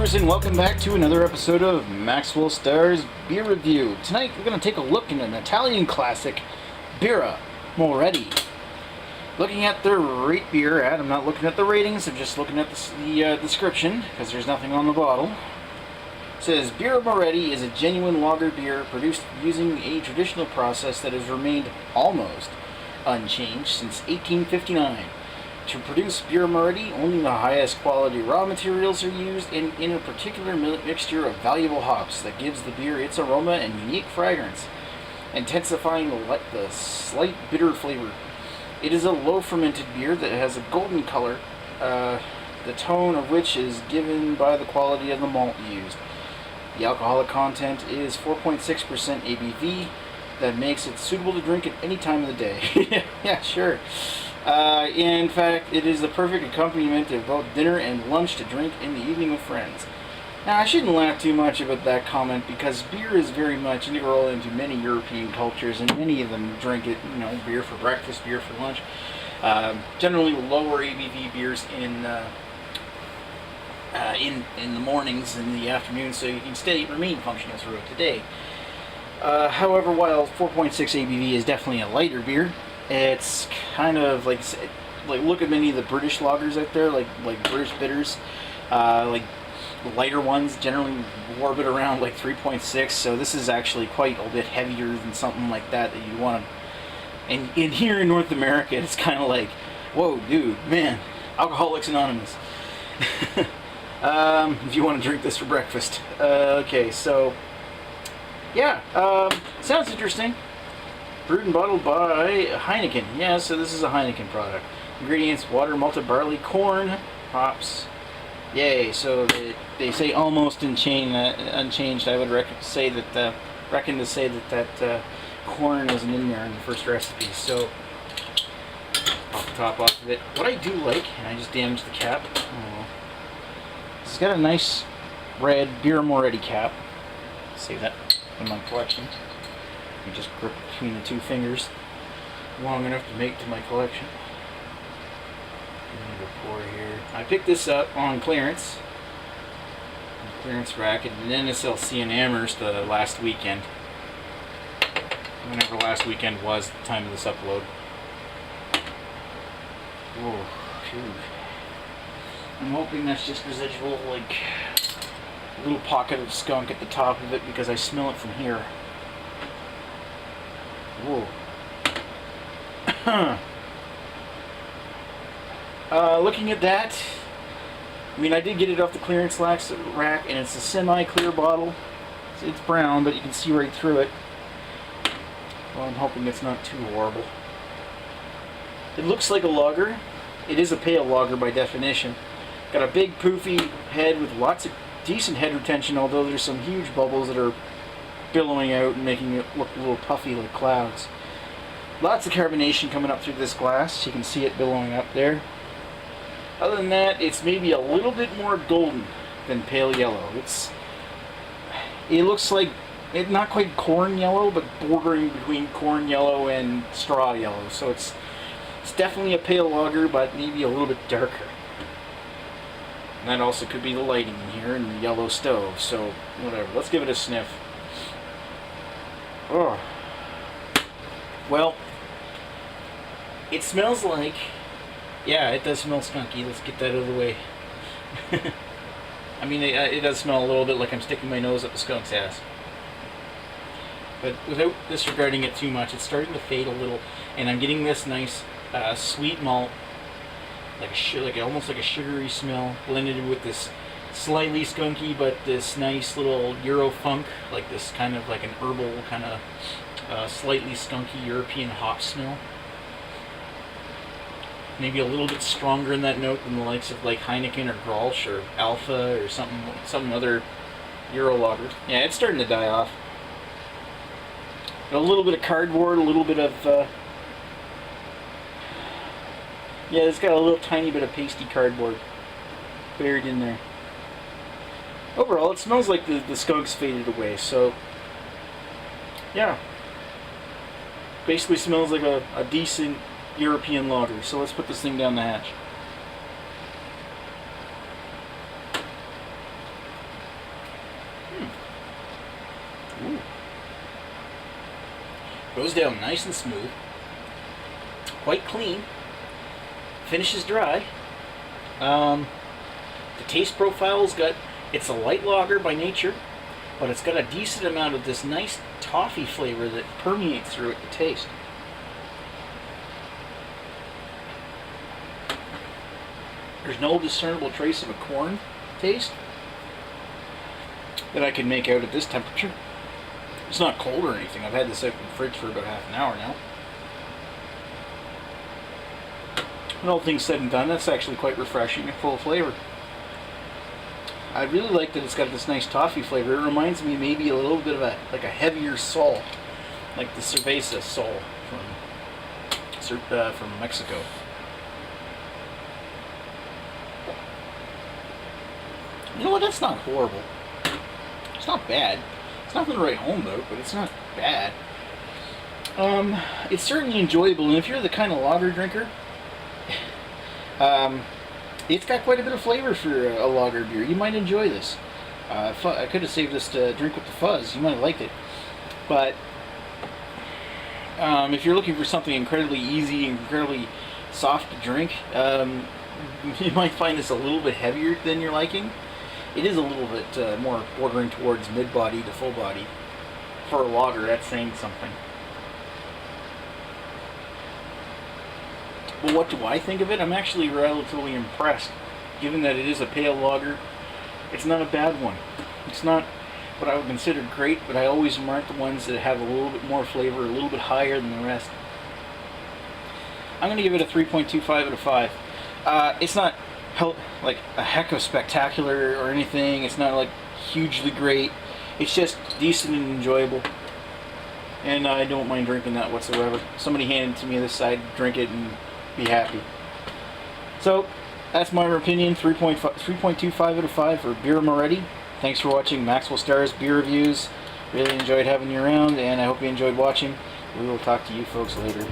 viewers, and welcome back to another episode of Maxwell Star's Beer Review. Tonight we're going to take a look at an Italian classic, Birra Moretti. Looking at the rate beer ad, I'm not looking at the ratings, I'm just looking at the description, because there's nothing on the bottle. It says, Birra Moretti is a genuine lager beer produced using a traditional process that has remained almost unchanged since 1859. To produce Birra Moretti, only the highest quality raw materials are used and in a particular mixture of valuable hops that gives the beer its aroma and unique fragrance, intensifying the slight bitter flavor. It is a low fermented beer that has a golden color, the tone of which is given by the quality of the malt used. The alcoholic content is 4.6% ABV. That makes it suitable to drink at any time of the day. Yeah, sure. In fact, it is the perfect accompaniment of both dinner and lunch to drink in the evening with friends. Now, I shouldn't laugh too much about that comment because beer is very much integral into many European cultures, and many of them drink it, beer for breakfast, beer for lunch. Generally lower ABV beers in the mornings and the afternoon, so you can remain functional throughout the day. However, while 4.6 ABV is definitely a lighter beer, it's kind of like look at many of the British lagers out there, like British bitters, like the lighter ones generally orbit around like 3.6. So this is actually quite a bit heavier than something like that you want to. And here in North America, it's kind of like, whoa, dude, man, Alcoholics Anonymous. If you want to drink this for breakfast, okay, so. Yeah, sounds interesting. Brewed and bottled by Heineken. Yeah, so this is a Heineken product. Ingredients: water, malted barley, corn, hops. Yay, so they say almost unchanged. I would reckon to say that corn isn't in there in the first recipe. So, pop the top off of it. What I do like, and I just damaged the cap. Oh, it's got a nice red Birra Moretti cap. Save that in my collection. You just grip it between the two fingers long enough to make to my collection. I'm gonna pour here. I picked this up on clearance rack at an NSLC in Amherst last weekend. Whenever last weekend was, the time of this upload. Whoa, shoot. I'm hoping that's just residual, like a little pocket of skunk at the top of it because I smell it from here. Whoa. Looking at that, I mean, I did get it off the clearance rack, and it's a semi-clear bottle. It's brown, but you can see right through it. Well, I'm hoping it's not too horrible. It looks like a lager. It is a pale lager by definition. Got a big poofy head with lots of decent head retention, although there's some huge bubbles that are billowing out and making it look a little puffy like clouds. Lots of carbonation coming up through this glass. You can see it billowing up there. Other than that, it's maybe a little bit more golden than pale yellow. It looks like, not quite corn yellow, but bordering between corn yellow and straw yellow. So it's definitely a pale lager, but maybe a little bit darker. And that also could be the lighting in here and the yellow stove, so whatever. Let's give it a sniff. Oh. Well, it smells like, yeah, it does smell skunky. Let's get that out of the way. I mean, it does smell a little bit like I'm sticking my nose up a skunk's ass. But without disregarding it too much, it's starting to fade a little, and I'm getting this nice sweet malt, almost like a sugary smell, blended with this slightly skunky, but this nice little Euro funk, like this kind of like an herbal kind of slightly skunky European hop smell. Maybe a little bit stronger in that note than the likes of like Heineken or Grolsch or Alpha or some other Euro lagers. Yeah, it's starting to die off. Got a little bit of cardboard, a little bit of yeah, it's got a little tiny bit of pasty cardboard buried in there. Overall, it smells like the skunk's faded away, so yeah. Basically smells like a decent European lager. So let's put this thing down the hatch. Goes down nice and smooth. Quite clean. Finishes dry. The taste profile's got, it's a light lager by nature, but it's got a decent amount of this nice toffee flavor that permeates through it, the taste. There's no discernible trace of a corn taste that I can make out at this temperature. It's not cold or anything. I've had this out in the fridge for about half an hour now. When all things said and done, that's actually quite refreshing and full of flavor. I really like that it's got this nice toffee flavor. It reminds me maybe a little bit of a heavier Sol, like the Cerveza Sol from Mexico. You know what? That's not horrible. It's not bad. It's nothing to write home about, but it's not bad. It's certainly enjoyable, and if you're the kind of lager drinker, it's got quite a bit of flavor for a lager beer. You might enjoy this. I could have saved this to drink with the fuzz. You might have liked it. But if you're looking for something incredibly easy and incredibly soft to drink, you might find this a little bit heavier than you're liking. It is a little bit more bordering towards mid-body to full-body. For a lager, that's saying something. But what do I think of it? I'm actually relatively impressed. Given that it is a pale lager, it's not a bad one. It's not what I would consider great, but I always mark the ones that have a little bit more flavor, a little bit higher than the rest. I'm going to give it a 3.25 out of 5. It's not like a heck of spectacular or anything. It's not like hugely great. It's just decent and enjoyable. And I don't mind drinking that whatsoever. Somebody hand it to me this side, drink it and be happy. So, that's my opinion, 3.25 out of 5 for Birra Moretti. Thanks for watching Maxwell Stars Beer Reviews. Really enjoyed having you around, and I hope you enjoyed watching. We will talk to you folks later.